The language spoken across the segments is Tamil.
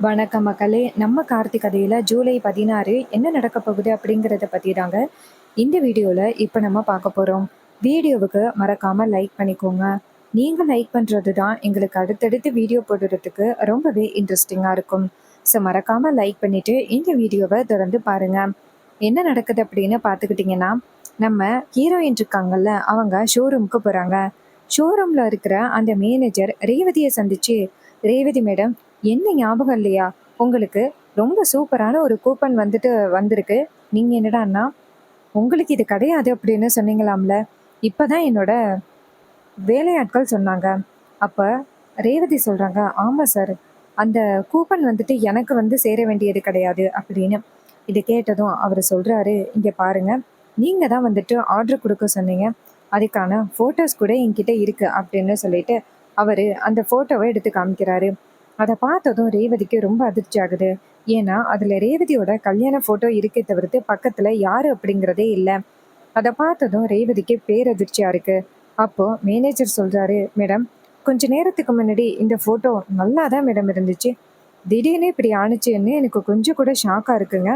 வணக்கம் மக்களே! நம்ம கார்த்திக் கதையில ஜூலை 16 என்ன நடக்க போகுது அப்படிங்கிறத பத்தி தாங்க இந்த வீடியோல இப்ப நம்ம பார்க்க போறோம். வீடியோவுக்கு மறக்காம லைக் பண்ணிக்கோங்க. நீங்க லைக் பண்றது தான் எங்களுக்கு அடுத்தடுத்து வீடியோ போடுறதுக்கு ரொம்பவே இன்ட்ரெஸ்டிங்கா இருக்கும். ஸோ மறக்காம லைக் பண்ணிட்டு இந்த வீடியோவை தொடர்ந்து பாருங்க. என்ன நடக்குது அப்படின்னு பார்த்துக்கிட்டிங்கன்னா, நம்ம ஹீரோயின் இருக்காங்கல்ல, அவங்க ஷோரூமுக்கு போறாங்க. ஷோரூம்ல இருக்கிற அந்த மேனேஜர் ரேவதியை சந்திச்சு, "ரேவதி மேடம், என்ன ஞாபகம் இல்லையா? உங்களுக்கு ரொம்ப சூப்பரான ஒரு கூப்பன் வந்துட்டு வந்திருக்கு. நீங்க என்னடான்னா, உங்களுக்கு இது கிடையாது அப்படின்னு சொன்னீங்களாம்ல. இப்பதான் என்னோட வேலையாட்கள் சொன்னாங்க." அப்ப ரேவதி சொல்றாங்க, "ஆமா சார். அந்த கூப்பன் வந்துட்டு எனக்கு வந்து சேர வேண்டியது கிடையாது" அப்படின்னு. இத கேட்டதும் அவரு சொல்றாரு, "இங்க பாருங்க. நீங்க தான் வந்துட்டு ஆர்டர் குடுக்க சொன்னீங்க. அதுக்கான ஃபோட்டோஸ் கூட என்கிட்ட இருக்கு" அப்படின்னு சொல்லிட்டு அவரு அந்த ஃபோட்டோவ எடுத்து காமிக்கிறாரு. அத பார்த்ததும் ரேவதிக்கு ரொம்ப அதிர்ச்சி ஆகுது. ஏன்னா, அதுல ரேவதியோட கல்யாண ஃபோட்டோ இருக்கே தவிர்த்து பக்கத்துல யாரு அப்படிங்கிறதே இல்ல. அத பார்த்ததும் ரேவதிக்கு பேரதிர்ச்சியா இருக்கு. அப்போ மேனேஜர் சொல்றாரு, "மேடம், கொஞ்ச நேரத்துக்கு முன்னாடி இந்த ஃபோட்டோ நல்லா தான் மேடம் இருந்துச்சு. திடீர்னு இப்படி ஆனுச்சுன்னு எனக்கு கொஞ்சம் கூட ஷாக்கா இருக்குங்க.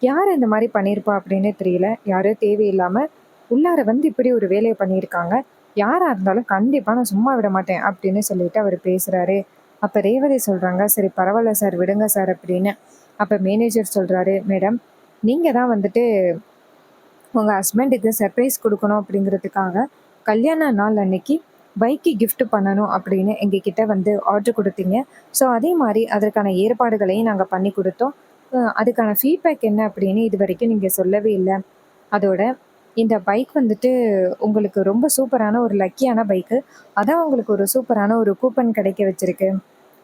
யார் இந்த மாரி பண்ணியிருப்பா அப்படின்னே தெரியல. யாரோ தேவையில்லாம உள்ளார வந்து இப்படி ஒரு வேலைய பண்ணியிருக்காங்க. யாரா இருந்தாலும் கண்டிப்பா நான் சும்மா விட மாட்டேன்" அப்படின்னு சொல்லிட்டு அவரு பேசுறாரு. அப்ப ரேவதி சொல்றாங்க, "சரி பரவால்ல சார், விடுங்க சார்" அப்படின்னு. அப்ப மேனேஜர் சொல்றாரு, "மேடம், நீங்க தான் வந்துட்டு உங்க ஹஸ்பண்டுக்கு சர்ப்ரைஸ் குடுக்கணும் அப்படிங்கிறதுக்காக, கல்யாண நாள் அன்னைக்கு பைக்கு கிஃப்ட் பண்ணணும் அப்படின்னு எங்ககிட்ட வந்து ஆர்டர் குடுத்தீங்க. ஸோ அதே மாரி அதற்கான ஏற்பாடுகளையும் நாங்க பண்ணி குடுத்தோம். அதுக்கான ஃபீட்பேக் என்ன அப்படின்னு இதுவரைக்கும் நீங்க சொல்லவே இல்ல. அதோட இந்த பைக் வந்துட்டு உங்களுக்கு ரொம்ப சூப்பரான ஒரு லக்கியான பைக்கு. அதான் உங்களுக்கு ஒரு சூப்பரான ஒரு கூப்பன் கிடைக்க வச்சிருக்கு."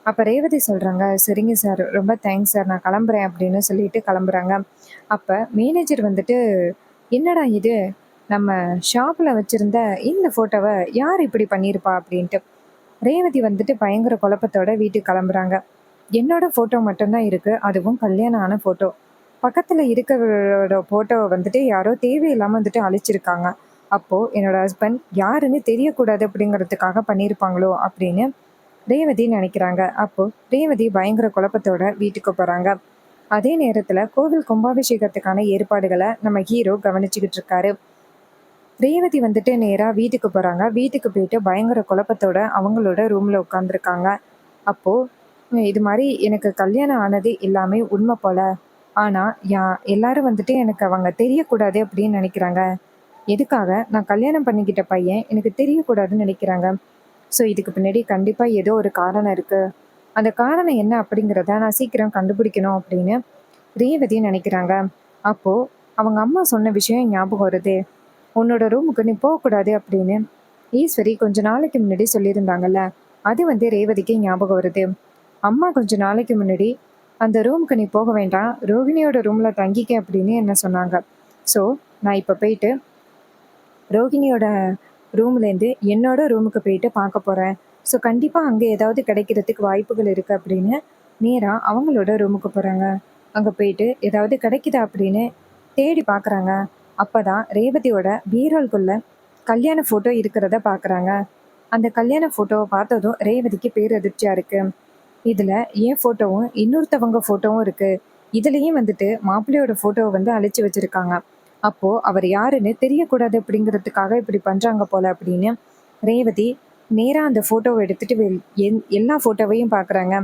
அப்ப ரேவதி சொல்றாங்க, "சரிங்க சார். ரொம்ப தேங்க்ஸ் சார். நான் கிளம்புறேன்" அப்படின்னு சொல்லிட்டு கிளம்புறாங்க. அப்ப மேனேஜர் வந்துட்டு, "என்னடா இது? நம்ம ஷாப்ல வச்சிருந்த இந்த ஃபோட்டோவ யார் இப்படி பண்ணியிருப்பா?" அப்படின்ட்டு. ரேவதி வந்துட்டு பயங்கர குழப்பத்தோட வீட்டுக்கு கிளம்புறாங்க. "என்னோட ஃபோட்டோ மட்டும் தான் இருக்கு. அதுவும் கல்யாணம் ஆன ஃபோட்டோ. பக்கத்துல இருக்கிறவரோட ஃபோட்டோவ வந்துட்டு யாரோ தேவையில்லாம வந்துட்டு அழிச்சிருக்காங்க. அப்போ என்னோட ஹஸ்பண்ட் யாருன்னு தெரியக்கூடாது அப்படிங்கிறதுக்காக பண்ணியிருப்பாங்களோ?" அப்படின்னு ரேவதி நினைக்கிறாங்க. அப்போ ரேவதி பயங்கர குழப்பத்தோட வீட்டுக்கு போறாங்க. அதே நேரத்துல கோவில் கும்பாபிஷேகத்துக்கான ஏற்பாடுகள நம்ம ஹீரோ கவனிச்சுக்கிட்டு இருக்காரு. ரேவதி வந்துட்டு நேரா வீட்டுக்கு போறாங்க. வீட்டுக்கு போயிட்டு பயங்கர குழப்பத்தோட அவங்களோட ரூம்ல உட்கார்ந்துருக்காங்க. அப்போ இது மாரி எனக்கு கல்யாணம் ஆனது எல்லாமே உண்மை போல. ஆனா யா எல்லாரும் வந்துட்டு எனக்கு அவங்க தெரியக்கூடாது அப்படின்னு நினைக்கிறாங்க. எதுக்காக? நான் கல்யாணம் பண்ணிக்கிட்ட பையன் எனக்கு தெரியக்கூடாதுன்னு நினைக்கிறாங்க. ஸோ இதுக்கு பின்னாடி கண்டிப்பா ஏதோ ஒரு காரணம் இருக்கு. அந்த காரணம் என்ன அப்படிங்கிறத நான் சீக்கிரம் கண்டுபிடிக்கணும் அப்படின்னு ரேவதி நினைக்கிறாங்க. அப்போ அவங்க அம்மா சொன்ன விஷயம் ஞாபகம் வருது. "உன்னோட ரூமுக்கு நீ போகக்கூடாது" அப்படின்னு ஈஸ்வரி கொஞ்ச நாளைக்கு முன்னாடி சொல்லியிருந்தாங்கல்ல. அது வந்து ரேவதிக்கு ஞாபகம் வருது. அம்மா கொஞ்ச நாளைக்கு முன்னாடி, "அந்த ரூமுக்கு நீ போக வேண்டாம். ரோகிணியோட ரூம்ல தங்கிக்க" அப்படின்னு என்ன சொன்னாங்க. ஸோ நான் இப்ப போயிட்டு ரோகிணியோட ரூம்லேருந்து என்னோட ரூமுக்கு போயிட்டு பார்க்க போறேன். ஸோ கண்டிப்பா அங்க ஏதாவது கிடைக்கிறதுக்கு வாய்ப்புகள் இருக்கு அப்படின்னு நேரா அவங்களோட ரூமுக்கு போறாங்க. அங்க போயிட்டு ஏதாவது கிடைக்குதா அப்படின்னு தேடி பார்க்குறாங்க. அப்பதான் ரேவதியோட பீரோல்குள்ள கல்யாண ஃபோட்டோ இருக்கிறத பார்க்குறாங்க. அந்த கல்யாண ஃபோட்டோவ பார்த்ததும் ரேவதிக்கு பேரதிர்ச்சியா இருக்கு. இதுல என் ஃபோட்டோவும், இன்னொருத்தவங்க ஃபோட்டோவும் இருக்கு. இதுலயும் வந்துட்டு மாப்பிள்ளையோட ஃபோட்டோவ வந்து அழிச்சு வச்சிருக்காங்க. அப்போ அவர் யாருன்னு தெரியக்கூடாது அப்படிங்கிறதுக்காக இப்படி பண்றாங்க போல அப்படின்னு ரேவதி நேரா அந்த ஃபோட்டோவ எடுத்துட்டு எல்லா ஃபோட்டோவையும் பார்க்குறாங்க.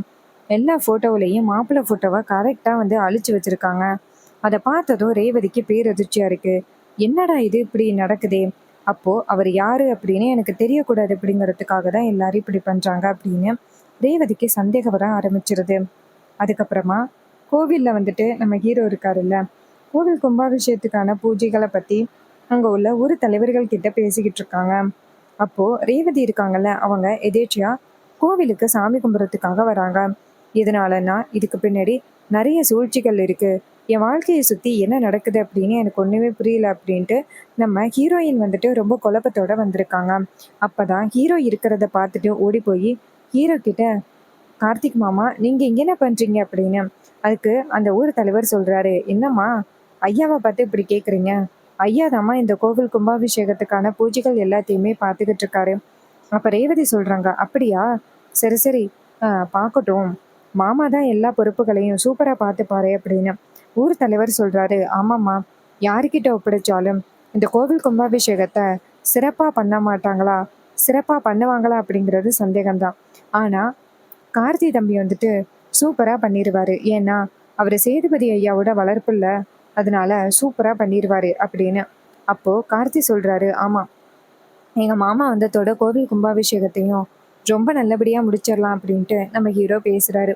எல்லா ஃபோட்டோவிலையும் மாப்பிள்ளை ஃபோட்டோவ கரெக்ட்டா வந்து அழிச்சு வச்சிருக்காங்க. அத பார்த்ததும் ரேவதிக்கு பேரதிர்ச்சியா இருக்கு. என்னடா இது இப்படி நடக்குதே! அப்போ அவர் யாரு அப்படின்னு எனக்கு தெரியக்கூடாது அப்படிங்கிறதுக்காக தான் எல்லாரும் இப்படி பண்றாங்க அப்படின்னு ரேவதிக்கு சந்தேகம் வர ஆரம்பிச்சிருது. அதுக்கப்புறமா கோவில்ல வந்துட்டு நம்ம ஹீரோ இருக்காருல்ல, கோவில் கும்பாபிஷேகத்துக்கான பூஜைகள பத்தி அங்க உள்ள ஊர் தலைவர்கள் கிட்ட பேசிக்கிட்டு இருக்காங்க. அப்போ ரேவதி இருக்காங்கல்ல, அவங்க எதேர்ச்சியா கோவிலுக்கு சாமி கும்பிட்றதுக்காக வராங்க. எதனாலன்னா, இதுக்கு பின்னாடி நெறைய சூழ்ச்சிகள் இருக்கு. என் வாழ்க்கைய சுத்தி என்ன நடக்குது அப்படின்னு எனக்கு ஒண்ணுமே புரியல அப்படின்ட்டு நம்ம ஹீரோயின் வந்துட்டு ரொம்ப குழப்பத்தோட வந்திருக்காங்க. அப்பதான் ஹீரோ இருக்கிறத பார்த்துட்டு ஓடி போய் ஹீரோ கிட்ட, "கார்த்திக் மாமா, நீங்க இங்க என்ன பண்றீங்க?" அப்படின்னு. அதுக்கு அந்த ஊர் தலைவர் சொல்றாரு, "என்னம்மா, ஐயாவ பார்த்து இப்படி கேட்குறீங்க? ஐயா தாம்மா இந்த கோவில் கும்பாபிஷேகத்துக்கான பூஜைகள் எல்லாத்தையுமே பார்த்துக்கிட்டு இருக்காரு." அப்ப ரேவதி சொல்றாங்க, "அப்படியா? சரி, சரி. பார்க்கட்டும். மாமா தான் எல்லா பொறுப்புகளையும் சூப்பரா பார்த்துப்பாரு அப்படின்னு. ஊர் தலைவர் சொல்றாரு, ஆமாம்மா, யாருக்கிட்ட ஒப்படைச்சாலும் இந்த கோவில் கும்பாபிஷேகத்தை சிறப்பா பண்ண மாட்டாங்களா, சிறப்பா பண்ணுவாங்களா அப்படிங்கிறது சந்தேகம்தான். ஆனா கார்த்தி தம்பி வந்துட்டு சூப்பரா பண்ணிருவாரு. ஏன்னா அவரு சேதுபதி ஐயாவோட வளர்ப்புல, அதனால சூப்பரா பண்ணிருவாரு அப்படின்னு. அப்போ கார்த்தி சொல்றாரு, ஆமா, எங்க மாமா வந்ததோட கோவில் கும்பாபிஷேகத்தையும் ரொம்ப நல்லபடியா முடிச்சிடலாம் அப்படின்ட்டு நம்ம ஹீரோ பேசுறாரு.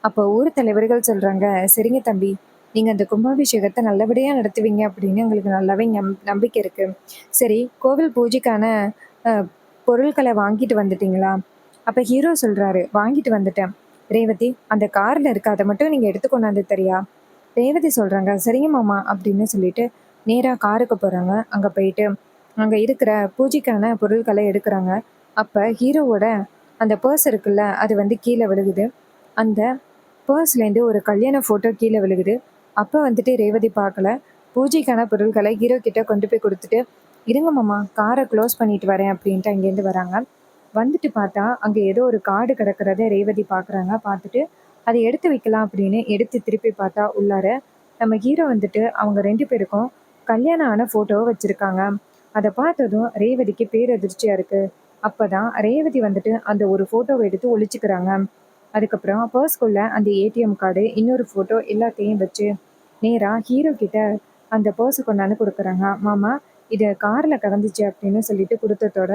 அப்போ ஊர் தலைவர்கள் சொல்றாங்க, சரிங்க தம்பி, நீங்க அந்த கும்பாபிஷேகத்தை நல்லபடியா நடத்துவீங்க அப்படின்னு எங்களுக்கு நல்லாவே நம்பிக்கை இருக்கு. சரி, கோவில் பூஜைக்கான பொருட்களை வாங்கிட்டு வந்துட்டீங்களா? அப்ப ஹீரோ சொல்றாரு, வாங்கிட்டு வந்துட்டேன். ரேவதி, அந்த கார்ல இருக்கு, அதை மட்டும் நீங்க எடுத்து கொண்டாந்து தரியா? ரேவதி சொல்றாங்க, சரிங்க மாமா அப்படின்னு சொல்லிட்டு நேரா காருக்கு போறாங்க. அங்க போயிட்டு அங்க இருக்கிற பூஜைக்கான பொருட்களை எடுக்கிறாங்க. அப்ப ஹீரோவோட அந்த பர்ஸ் இருக்குல்ல, அது வந்து கீழே விழுகுது. அந்த பர்ஸ்லேருந்து ஒரு கல்யாண ஃபோட்டோ கீழே விழுகுது. அப்போ வந்துட்டு ரேவதி பார்க்கல. பூஜைக்கான பொருட்களை ஹீரோ கிட்ட கொண்டு போய் கொடுத்துட்டு, இருங்க மாமா, காரை க்ளோஸ் பண்ணிட்டு வரேன் அப்படின்ட்டு அங்கேருந்து வராங்க. வந்துட்டு பார்த்தா அங்கே ஏதோ ஒரு கார்டு கிடக்கிறத ரேவதி பார்க்குறாங்க. பார்த்துட்டு அதை எடுத்து வைக்கலாம் அப்படின்னு எடுத்து திருப்பி பார்த்தா உள்ளார நம்ம ஹீரோ வந்துட்டு அவங்க 2 பேருக்கும் கல்யாணம் ஆன ஃபோட்டோவை வச்சுருக்காங்க. அதை பார்த்ததும் ரேவதிக்கு பேரதிர்ச்சியாக இருக்குது. அப்போ தான் ரேவதி வந்துட்டு அந்த ஒரு ஃபோட்டோவை எடுத்து ஒழிச்சுக்கிறாங்க. அதுக்கப்புறம் பர்ஸ்குள்ள அந்த ஏடிஎம் கார்டு, இன்னொரு ஃபோட்டோ எல்லாத்தையும் வச்சு நேராக ஹீரோ கிட்ட அந்த பர்ஸை கொண்டாந்து கொடுக்குறாங்க. மாமா, இது காரில் கடந்துச்சு அப்படின்னு சொல்லிட்டு கொடுத்ததோட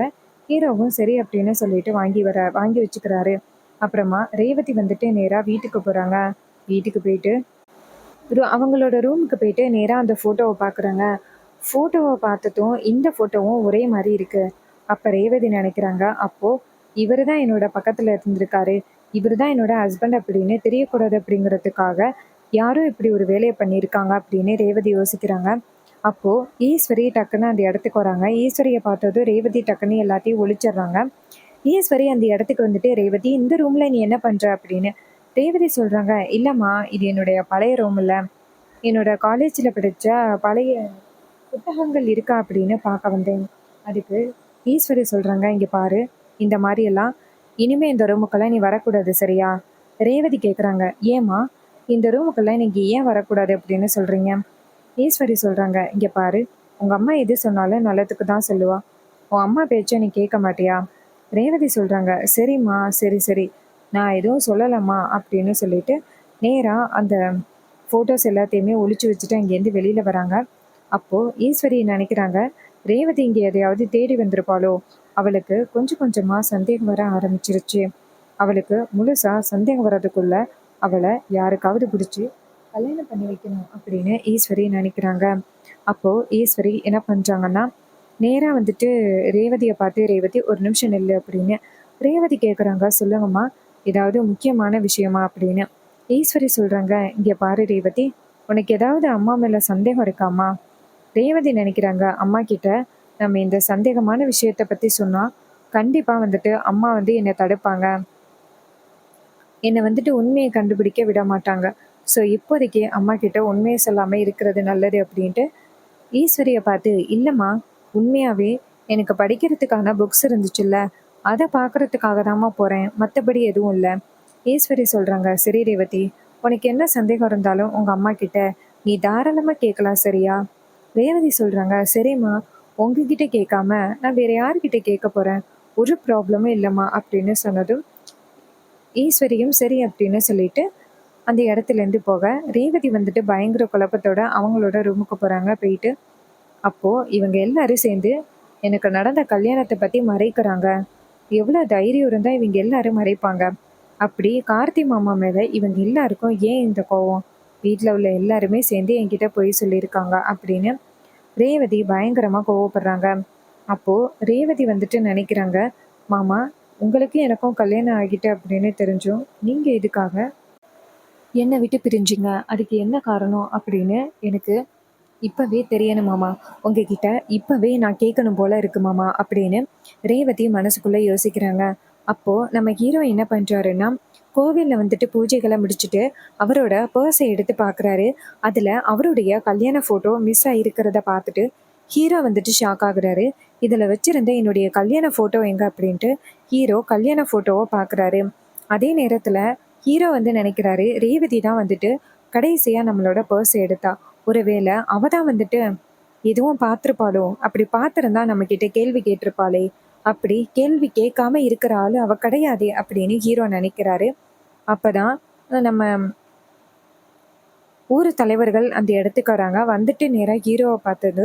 ஹீரோவும் சரி அப்படின்னு சொல்லிட்டு வாங்கி வச்சுக்கிறாரு. அப்புறமா ரேவதி வந்துட்டு நேராக வீட்டுக்கு போகிறாங்க. வீட்டுக்கு போயிட்டு அவங்களோட ரூமுக்கு போயிட்டு நேராக அந்த ஃபோட்டோவை பார்க்குறாங்க. ஃபோட்டோவை பார்த்ததும் இந்த ஃபோட்டோவும் ஒரே மாதிரி இருக்கு. அப்போ ரேவதி நினைக்கிறாங்க, அப்போது இவர் தான் என்னோட பக்கத்தில் இருந்திருக்காரு, இவர் தான் என்னோட ஹஸ்பண்ட் அப்படின்னு தெரியக்கூடாது அப்படிங்கிறதுக்காக யாரும் இப்படி ஒரு வேலையை பண்ணியிருக்காங்க அப்படின்னு ரேவதி யோசிக்கிறாங்க. அப்போது ஈஸ்வரி டக்குன்னு அந்த இடத்துக்கு வராங்க. ஈஸ்வரியை பார்த்ததும் ரேவதி டக்குன்னு எல்லாத்தையும் ஒழிச்சிடுறாங்க. ஈஸ்வரி அந்த இடத்துக்கு வந்துட்டு, ரேவதி, இந்த ரூமில் நீ என்ன பண்ணுற அப்படின்னு. ரேவதி சொல்கிறாங்க, இல்லைம்மா, இது என்னுடைய பழைய ரூம் இல்லை, என்னோட காலேஜில் படித்த பழைய புத்தகங்கள் இருக்கா அப்படின்னு பார்க்க வந்தேன். அதுக்கு ஈஸ்வரி சொல்கிறாங்க, இங்கே பாரு, இந்த மாதிரியெல்லாம் இனிமேல் இந்த ரூமுக்கெல்லாம் நீ வரக்கூடாது, சரியா? ரேவதி கேட்குறாங்க, ஏம்மா இந்த ரூமுக்கெல்லாம் நீங்கள் ஏன் வரக்கூடாது அப்படின்னு சொல்கிறீங்க? ஈஸ்வரி சொல்கிறாங்க, இங்கே பாரு, உங்கள் அம்மா எது சொன்னாலும் நல்லதுக்கு தான் சொல்லுவா, உன் அம்மா பேச்சை நீ கேட்க மாட்டியா? ரேவதி சொல்கிறாங்க, சரிம்மா, சரி சரி, நான் எதுவும் சொல்லலம்மா அப்படின்னு சொல்லிட்டு நேராக அந்த ஃபோட்டோஸ் எல்லாத்தையுமே ஒழிச்சு வச்சுட்டு அங்கேருந்து வெளியில் வராங்க. அப்போது ஈஸ்வரி நினைக்கிறாங்க, ரேவதி இங்கே எதையாவது தேடி வந்திருப்பாளோ, அவளுக்கு கொஞ்சம் கொஞ்சமாக சந்தேகம் வர ஆரம்பிச்சிருச்சு. அவளுக்கு முழுசாக சந்தேகம் வர்றதுக்குள்ள அவளை யாருக்காவது பிடிச்சி கல்யாணம் பண்ணி வைக்கணும் அப்படின்னு ஈஸ்வரி நினைக்கிறாங்க. அப்போது ஈஸ்வரி என்ன பண்ணுறாங்கன்னா, நேராக வந்துட்டு ரேவதியை பார்த்து, ரேவதி ஒரு நிமிஷம் நில்லு அப்படின்னு. ரேவதி கேட்குறாங்க, சொல்லுங்கம்மா, ஏதாவது முக்கியமான விஷயமா அப்படின்னு. ஈஸ்வரி சொல்கிறாங்க, இங்கே பாரு ரேவதி, உனக்கு ஏதாவது அம்மா மேலே சந்தேகம் இருக்காம்மா? ரேவதி நினைக்கிறாங்க, அம்மா கிட்ட நம்ம இந்த சந்தேகமான விஷயத்தை பற்றி சொன்னால் கண்டிப்பாக வந்துட்டு அம்மா வந்து என்னை தடுப்பாங்க, என்னை வந்துட்டு உண்மையை கண்டுபிடிக்க விட மாட்டாங்க. ஸோ இப்போதைக்கு அம்மா கிட்ட உண்மையை சொல்லாமல் இருக்கிறது நல்லது அப்படின்ட்டு ஈஸ்வரியை பார்த்து, இல்லைம்மா, உண்மையாகவே எனக்கு படிக்கிறதுக்கான புக்ஸ் இருந்துச்சுல்ல, அதை பார்க்குறதுக்காக தாம்மா போகிறேன், மற்றபடி எதுவும் இல்லை. ஈஸ்வரி சொல்கிறாங்க, சரி ரேவதி, உனக்கு என்ன சந்தேகம் இருந்தாலும் உங்கள் அம்மா கிட்ட நீ தாராளமாக கேட்கலாம், சரியா? ரேவதி சொல்கிறாங்க, சரிம்மா, உங்ககிட்ட கேட்காம நான் வேறு யார்கிட்ட கேட்க போகிறேன், ஒரு ப்ராப்ளமும் இல்லைம்மா அப்படின்னு சொன்னதும் ஈஸ்வரியும் சரி அப்படின்னு சொல்லிட்டு அந்த இடத்துலேருந்து போக, ரேவதி வந்துட்டு பயங்கர குழப்பத்தோட அவங்களோட ரூமுக்கு போகிறாங்க. போயிட்டு அப்போது இவங்க எல்லாரும் சேர்ந்து எனக்கு நடந்த கல்யாணத்தை பற்றி மறைக்கிறாங்க, எவ்வளோ தைரியம் இருந்தால் இவங்க எல்லாரும் மறைப்பாங்க, அப்படி கார்த்தி மாமா மேலே இவங்க எல்லாருக்கும் ஏன் இந்த கோவம், வீட்டில் உள்ள எல்லாருமே சேர்ந்து என்கிட்ட போய் சொல்லியிருக்காங்க அப்படின்னு ரேவதி பயங்கரமாக கோவப்படுறாங்க. அப்போது ரேவதி வந்துட்டு நினைக்கிறாங்க, மாமா, உங்களுக்கு எனக்கும் கல்யாணம் ஆகிட்டு அப்படின்னு தெரிஞ்சும் நீங்கள் எதுக்காக என்னை விட்டு பிரிஞ்சிங்க, அதுக்கு என்ன காரணம் அப்படின்னு எனக்கு இப்போவே தெரியணும் மாமா, உங்ககிட்ட இப்போவே நான் கேட்கணும் போல இருக்கு மாமா அப்படின்னு ரேவதி மனசுக்குள்ளே யோசிக்கிறாங்க. அப்போது நம்ம ஹீரோ என்ன பண்ணுறாருன்னா, கோவிலில் வந்துட்டு பூஜைகளை முடிச்சுட்டு அவரோட பர்ஸை எடுத்து பார்க்குறாரு. அதில் அவருடைய கல்யாண ஃபோட்டோ மிஸ் ஆகிருக்கிறத பார்த்துட்டு ஹீரோ வந்துட்டு ஷாக் ஆகுறாரு. இதில் வச்சுருந்த என்னுடைய கல்யாண ஃபோட்டோ எங்கே அப்படின்ட்டு ஹீரோ கல்யாண ஃபோட்டோவை பார்க்குறாரு. அதே நேரத்தில் ஹீரோ வந்து நினைக்கிறாரு ரேவதி தான் வந்துட்டு கடைசியா நம்மளோட பர்ஸ் எடுத்தா. ஒருவேளை அவ தான் வந்துட்டு எதுவும் பார்த்திருப்பாளோ, அப்படி பார்த்திருந்தா நம்ம கிட்ட கேள்வி கேட்டிருப்பாளே, அப்படி கேள்வி கேட்காம இருக்கிற ஆளு அவ கிடையாதே அப்படின்னு ஹீரோ நினைக்கிறாரு. அப்பதான் நம்ம ஊர் தலைவர்கள் அந்த இடத்துக்கு வராங்க. வந்துட்டு நேரா ஹீரோவ பார்த்தது,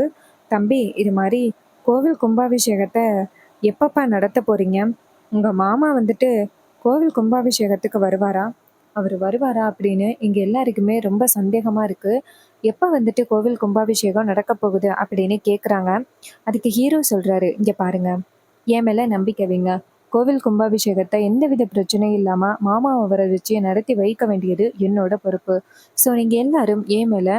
"தம்பி இது மாரி கோவில் கும்பாபிஷேகத்த எப்பப்பா நடத்த போறீங்க? உங்க மாமா வந்துட்டு கோவில் கும்பாபிஷேகத்துக்கு வருவாரா? அவரு வருவாரா?" அப்படின்னு இங்க எல்லாருக்குமே ரொம்ப சந்தேகமா இருக்கு. எப்ப வந்துட்டு கோவில் கும்பாபிஷேகம் நடக்கப் போகுது அப்படின்னு கேட்குறாங்க. அதுக்கு ஹீரோ சொல்றாரு, "இங்க பாருங்க, என் மேல நம்பிக்கை வைங்க. கோவில் கும்பாபிஷேகத்த எந்தவித பிரச்சனையும் இல்லாம மாமாவ வர வச்சு நடத்தி வைக்க வேண்டியது என்னோட பொறுப்பு. ஸோ நீங்க எல்லாரும் என் மேல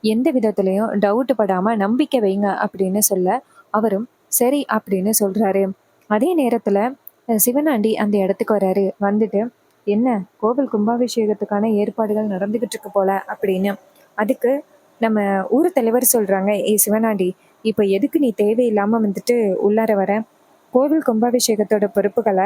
எந்த விதத்திலயும் டவுட் படாம நம்பிக்கை வைங்க" அப்படின்னு சொல்ல, அவரும் சரி அப்படின்னு சொல்றாரு. அதே நேரத்துல சிவனாண்டி அந்த இடத்துக்கு வராரு. வந்துட்டு, "என்ன கோவில் கும்பாபிஷேகத்துக்கான ஏற்பாடுகள் நடந்துகிட்டு இருக்கு போல" அப்படின்னு. அதுக்கு நம்ம ஊர் தலைவர் சொல்றாங்க, "ஏய் சிவனாண்டி, இப்ப எதுக்கு நீ தேவையில்லாம வந்துட்டு உள்ளார வர? கோவில் கும்பாபிஷேகத்தோட பொறுப்புகள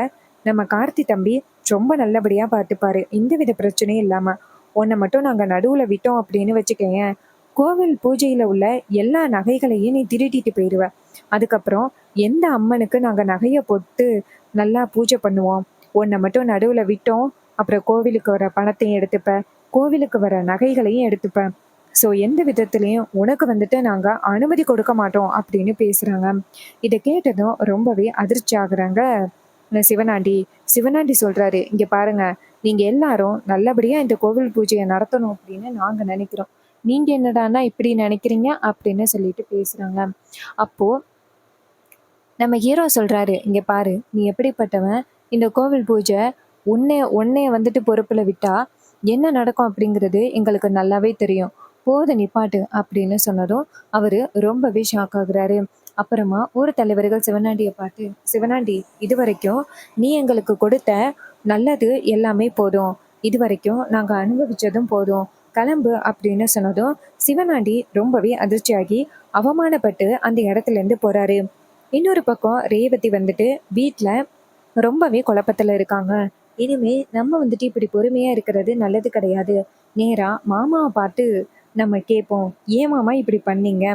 நம்ம கார்த்தி தம்பி ரொம்ப நல்லபடியா பார்த்துப்பாரு. எந்தவித பிரச்சனையும் இல்லாம. உன்னை மட்டும் நாங்க நடுவுல விட்டோம் அப்படின்னு வச்சுக்கயேன், கோவில் பூஜையில உள்ள எல்லா நகைகளையும் நீ திருடிட்டு போயிருவ. அதுக்கப்புறம் எந்த அம்மனுக்கு நாங்க நகைய போட்டு நல்லா பூஜை பண்ணுவோம்? உன்னை மட்டும் நடுவுல விட்டோம். அப்புறம் கோவிலுக்கு வர பணத்தையும் எடுத்துப்ப. கோவிலுக்கு வர நகைகளையும் எடுத்துப்ப. ஸோ எந்த விதத்திலயும் உனக்கு வந்துட்டு நாங்க அனுமதி கொடுக்க மாட்டோம்" அப்படின்னு பேசுறாங்க. இத கேட்டதும் ரொம்பவே அதிர்ச்சி ஆகுறாங்க சிவனாண்டி. சிவனாண்டி சொல்றாரு, "இங்க பாருங்க, நீங்க எல்லாரும் நல்லபடியா இந்த கோவில் பூஜைய நடத்தணும் அப்படின்னு நாங்க நினைக்கிறோம். நீங்க என்னடான்னா இப்படி நினைக்கிறீங்க" அப்படின்னு சொல்லிட்டு பேசுறாங்க. அப்போ நம்ம ஹீரோ சொல்றாரு, "இங்க பாரு, நீ எப்படிப்பட்டவன்? இந்த கோவில் பூஜை உன்னைய வந்துட்டு பொறுப்புல விட்டா என்ன நடக்கும் அப்படிங்கிறது எங்களுக்கு நல்லாவே தெரியும். போதும் நிப்பாட்டு" அப்படின்னு சொன்னதும் அவரு ரொம்பவே ஷாக் ஆகுறாரு. அப்புறமா ஊர் தலைவர்கள் சிவனாண்டிய பார்த்து, "சிவனாண்டி, இதுவரைக்கும் நீ எங்களுக்கு கொடுத்த நல்லது எல்லாமே போதும். இதுவரைக்கும் நாங்க அனுபவிச்சதும் போதும். கிளம்பு" அப்படின்னு சொன்னதும் சிவனாண்டி ரொம்பவே அதிர்ச்சியாகி அவமானப்பட்டு அந்த இடத்துல இருந்து போறாரு. இன்னொரு பக்கம் ரேவதி வந்துட்டு வீட்ல ரொம்பவே குழப்பத்துல இருக்காங்க. இனிமே நம்ம வந்துட்டு இப்படி பொறுமையா இருக்கிறது நல்லது கிடையாது. நேரா மாமாவ பார்த்து நம்ம கேட்போம். "ஏன் மாமா இப்படி பண்ணீங்க?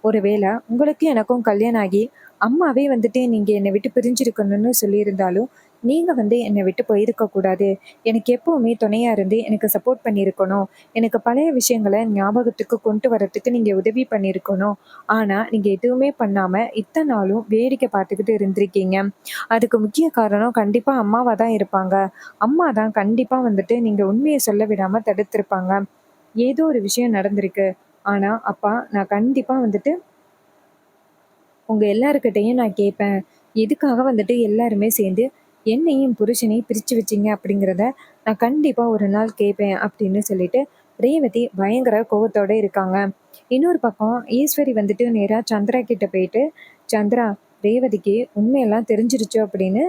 ஒருவேளை உங்களுக்கும் எனக்கும் கல்யாணம் ஆகி அம்மாவே வந்துட்டு நீங்க என்னை விட்டு பிரிஞ்சிருக்கணும்னு சொல்லியிருந்தாலும், நீங்க வந்து என்னை விட்டு போயிருக்க கூடாது. எனக்கு எப்பவுமே துணையா இருந்து எனக்கு சப்போர்ட் பண்ணியிருக்கணும். எனக்கு பழைய விஷயங்கள ஞாபகத்துக்கு கொண்டு வரதுக்கு நீங்க உதவி பண்ணியிருக்கணும். ஆனா நீங்க எதுவுமே பண்ணாம இத்தன நாளும் வேடிக்கை பார்த்துக்கிட்டு இருந்திருக்கீங்க. அதுக்கு முக்கிய காரணம் கண்டிப்பா அம்மாவா தான் இருப்பாங்க. அம்மா தான் கண்டிப்பா வந்துட்டு நீங்க உண்மைய சொல்ல விடாம தடுத்திருப்பாங்க. ஏதோ ஒரு விஷயம் நடந்திருக்கு. ஆனா அப்பா, நான் கண்டிப்பா வந்துட்டு உங்க எல்லார்கிட்டயும் நான் கேட்பேன். எதுக்காக வந்துட்டு எல்லாருமே சேர்ந்து என்னையும் என் புருஷனையும் பிரிச்சு வச்சீங்க அப்படிங்கிறத நான் கண்டிப்பா ஒரு நாள் கேட்பேன்" அப்படின்னு சொல்லிட்டு ரேவதி பயங்கர கோவத்தோட இருக்காங்க. இன்னொரு பக்கம் ஈஸ்வரி வந்துட்டு நேரா சந்திரா கிட்ட போயிட்டு, "சந்திரா, ரேவதிக்கு உண்மையெல்லாம் தெரிஞ்சிருச்சு அப்படின்னு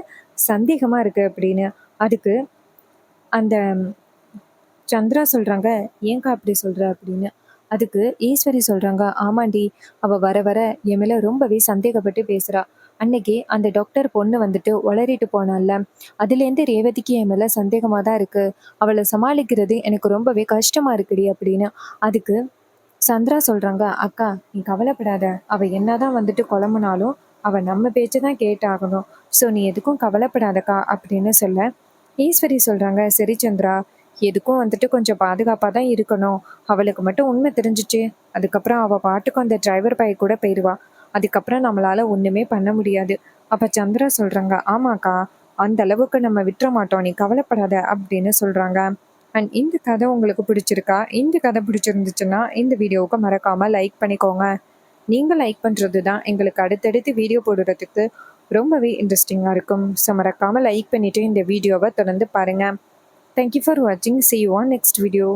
சந்தேகமா இருக்கு" அப்படின்னு. அதுக்கு அந்த சந்திரா சொல்றாங்க, "ஏன்க்கா அப்படி சொல்ற?" அப்படின்னு. அதுக்கு ஈஸ்வரி சொல்றாங்க, "ஆமாண்டி, அவ வர வர என் மேல ரொம்பவே சந்தேகப்பட்டு பேசுறா. அன்னைக்கு அந்த டாக்டர் பொண்ணு வந்துட்டு உளறிட்டு போனால்ல, அதுலேருந்து ரேவதிக்கு என் மேல சந்தேகமா தான் இருக்கு. அவள சமாளிக்கிறது எனக்கு ரொம்பவே கஷ்டமா இருக்குடி" அப்படின்னு. அதுக்கு சந்திரா சொல்றாங்க, "அக்கா, நீ கவலைப்படாத. அவ என்னதான் வந்துட்டு குழம்புனாலும் அவ நம்ம பேச்ச தான் கேட்டாகணும். ஸோ நீ எதுக்கும் கவலைப்படாதக்கா" அப்படின்னு சொல்ல, ஈஸ்வரி சொல்றாங்க, "சரி சந்திரா, எதுக்கும் வந்துட்டு கொஞ்சம் பாதுகாப்பா தான் இருக்கணும். அவளுக்கு மட்டும் உண்மை தெரிஞ்சுச்சு. அதுக்கப்புறம் அவ பாட்டுக்கு அந்த டிரைவர் பையன் கூட போயிருவா. அதுக்கப்புறம் நம்மளால ஒண்ணுமே பண்ண முடியாது." அப்ப சந்திரா சொல்றாங்க, "ஆமாக்கா, அந்த அளவுக்கு நம்ம விட்டுற மாட்டோம். நீ கவலைப்படாத" அப்படின்னு சொல்றாங்க. அண்ட் இந்த கதை உங்களுக்கு பிடிச்சிருக்கா? இந்த கதை பிடிச்சிருந்துச்சுன்னா இந்த வீடியோவுக்கு மறக்காம லைக் பண்ணிக்கோங்க. நீங்க லைக் பண்றது தான் எங்களுக்கு அடுத்தடுத்து வீடியோ போடுறதுக்கு ரொம்பவே இன்ட்ரெஸ்டிங்கா இருக்கும். ஸோ மறக்காம லைக் பண்ணிட்டு இந்த வீடியோவை தொடர்ந்து பாருங்க. Thank you for watching. See you on next video.